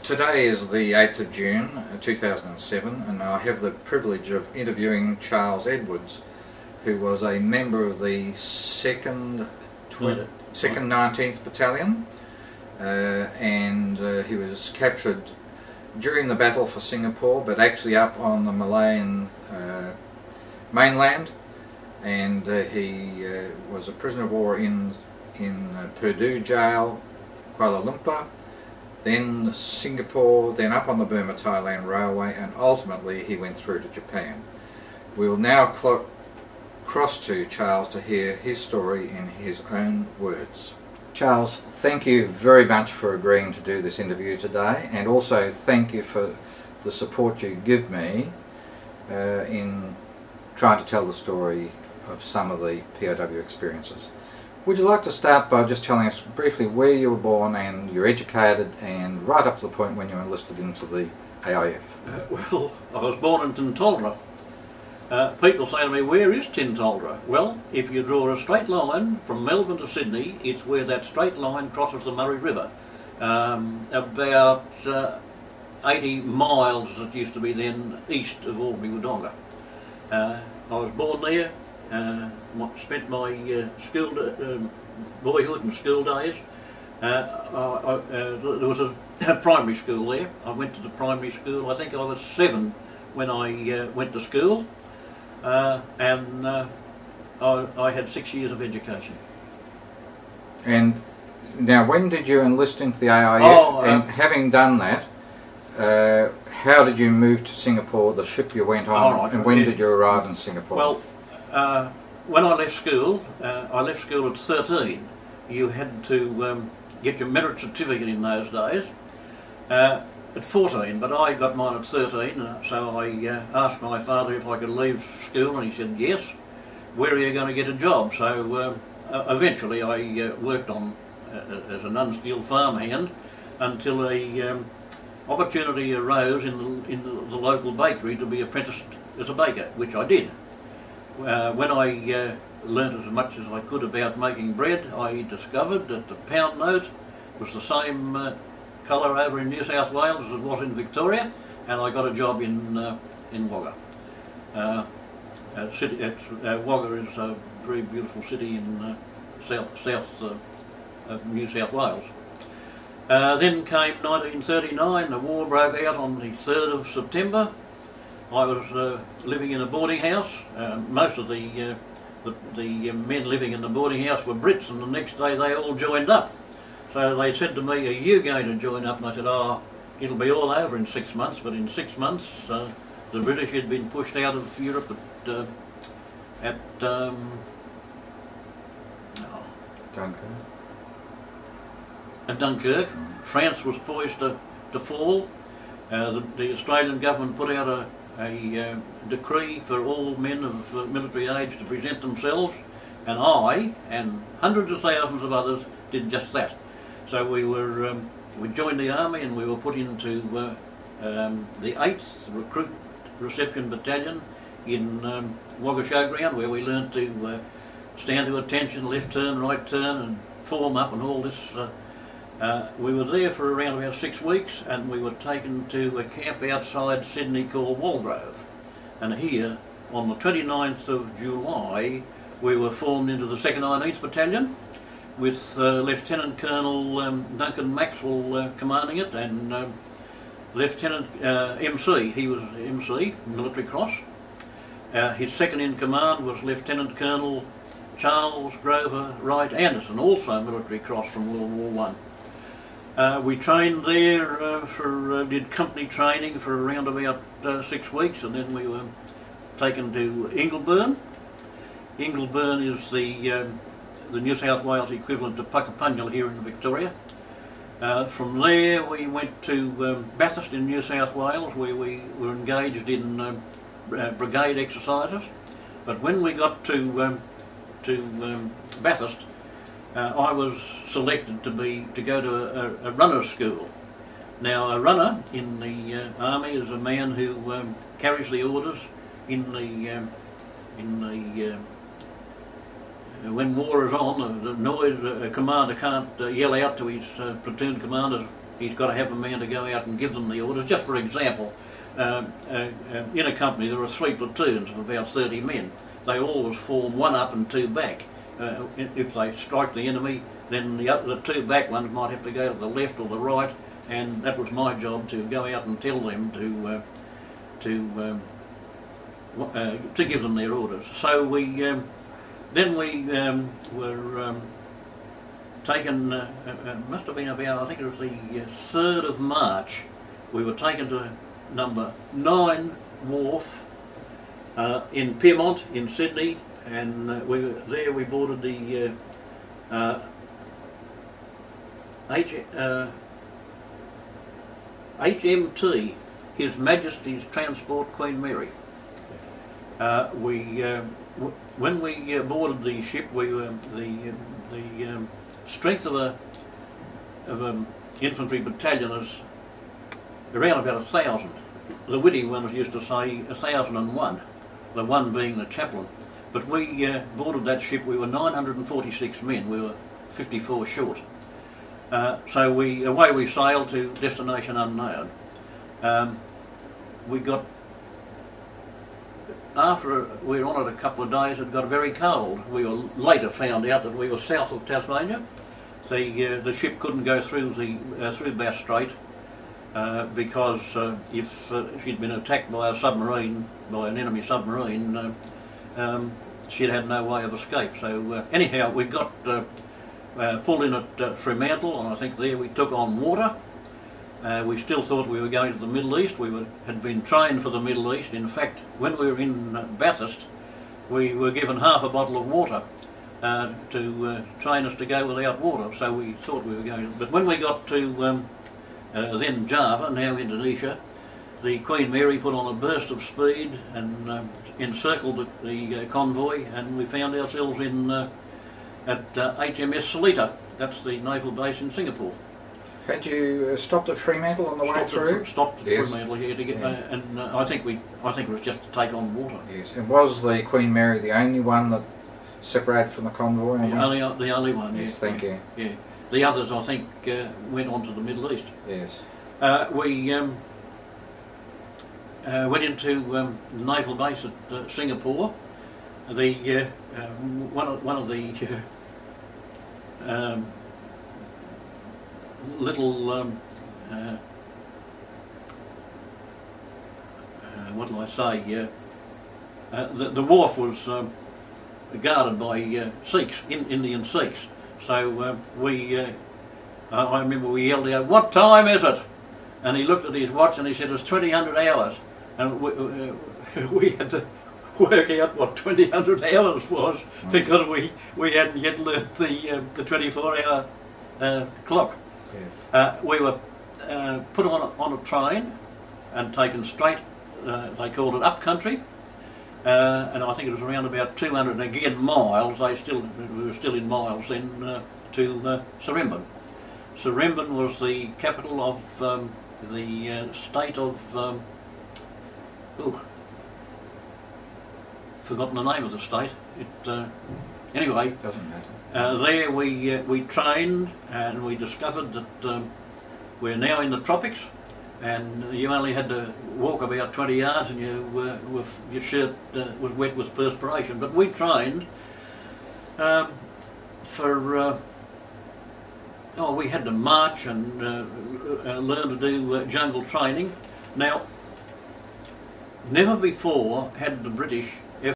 Today is the 8th of June 2007, and I have the privilege of interviewing Charles Edwards, who was a member of the 2nd 19th Battalion, and he was captured during the battle for Singapore, but actually up on the Malayan mainland, and he was a prisoner of war in Pudu Jail Kuala Lumpur, then Singapore, then up on the Burma Thailand Railway, and ultimately he went through to Japan. We will now cross to Charles to hear his story in his own words. Charles, thank you very much for agreeing to do this interview today, and also thank you for the support you give me in trying to tell the story of some of the POW experiences. Would you like to start by just telling us briefly where you were born and you're educated, and right up to the point when you enlisted into the AIF? Well, I was born in Tintoldra. People say to me, where is Tintoldra? Well, if you draw a straight line from Melbourne to Sydney, it's where that straight line crosses the Murray River. About 80 miles, as it used to be then, east of Albury-Wodonga. I was born there. Spent my boyhood and school days. There was a primary school there. I went to the primary school. I think I was 7 when I went to school, and I had 6 years of education. And now, when did you enlist into the AIF? And having done that, how did you move to Singapore, the ship you went on, and when did you arrive in Singapore? Well, when I left school at 13. You had to get your merit certificate in those days at 14, but I got mine at 13, so I asked my father if I could leave school, and he said yes. Where are you going to get a job? So eventually I worked on as an unskilled farmhand until a opportunity arose in the local bakery to be apprenticed as a baker, which I did. When I learnt as much as I could about making bread, I discovered that the pound note was the same colour over in New South Wales as it was in Victoria, and I got a job in Wagga. Wagga is a very beautiful city in south New South Wales. Then came 1939, the war broke out on the 3rd of September. I was living in a boarding house. Most of the men living in the boarding house were Brits, and the next day they all joined up. So they said to me, are you going to join up? And I said, oh, it'll be all over in 6 months. But in 6 months, the British had been pushed out of Europe at Dunkirk. France was poised to fall. The Australian government put out a decree for all men of military age to present themselves, and I and hundreds of thousands of others did just that. So we joined the army, and we were put into the 8th Recruit Reception Battalion in Wagga Showground, where we learned to stand to attention, left turn, right turn, and form up and all this. We were there for around about 6 weeks, and we were taken to a camp outside Sydney called Walgrove. And here, on the 29th of July, we were formed into the 2nd 19th Battalion, with Lieutenant Colonel Duncan Maxwell commanding it, and Lieutenant MC, he was MC, Military Cross. His second in command was Lieutenant Colonel Charles Grover Wright Anderson, also Military Cross from World War I. We trained there did company training for around about 6 weeks, and then we were taken to Ingleburn. Ingleburn is the New South Wales equivalent to Puckapunyal here in Victoria. From there we went to Bathurst in New South Wales, where we were engaged in brigade exercises. But when we got to Bathurst, I was selected to go to a runner's school. Now, a runner in the army is a man who carries the orders when war is on. A commander can't yell out to his platoon commander, he's got to have a man to go out and give them the orders. Just for example, in a company there are 3 platoons of about 30 men. They always form 1 up and 2 back. If they strike the enemy, then the 2 back ones might have to go to the left or the right, and that was my job, to go out and tell them to give them their orders. So then we were taken, must have been about, I think it was the 3rd of March, we were taken to number 9 Wharf in Pyrmont in Sydney, and we boarded the HMT, His Majesty's Transport Queen Mary. When we boarded the ship, we were the strength of an infantry battalion is around about 1,000. The witty ones used to say 1,001, the one being the chaplain. But we boarded that ship, we were 946 men, we were 54 short. So away we sailed to destination unknown. We got, after we were on it a couple of days, it got very cold. We were later found out that we were south of Tasmania. The ship couldn't go through through Bass Strait because if she'd been attacked by a submarine, by an enemy submarine, she'd had no way of escape. So anyhow, we got pulled in at Fremantle, and I think there we took on water. We still thought we were going to the Middle East. We had been trained for the Middle East. In fact, when we were in Bathurst, we were given half a bottle of water to train us to go without water. So we thought we were going to... But when we got to then Java, now Indonesia, the Queen Mary put on a burst of speed and encircled the convoy, and we found ourselves at HMS Seletar. That's the naval base in Singapore. Had you stopped at Fremantle on the way through? Stopped at Fremantle, yeah, to get, and I think it was just to take on water. Yes, and was the Queen Mary the only one that separated from the convoy? The only one. Yes, thank you. Yeah, the others I think went on to the Middle East. Yes. We went into the naval base at Singapore. The one of the little what do I say? The wharf was guarded by Sikhs, Indian Sikhs. So I remember we yelled out, "What time is it?" And he looked at his watch and he said, "It's 2000 hours." And we had to work out what 2000 hours was because we hadn't yet learnt the 24-hour clock. Yes. We were put on a train and taken straight, they called it up country, and I think it was around about 200 again miles, we were still in miles then, to Seremban. Seremban was the capital of the state of, forgotten the name of the state. Anyway, doesn't matter. There we trained, and we discovered that we're now in the tropics, and you only had to walk about 20 yards and your shirt was wet with perspiration. But we trained we had to march and learn to do jungle training. Now, never before had the British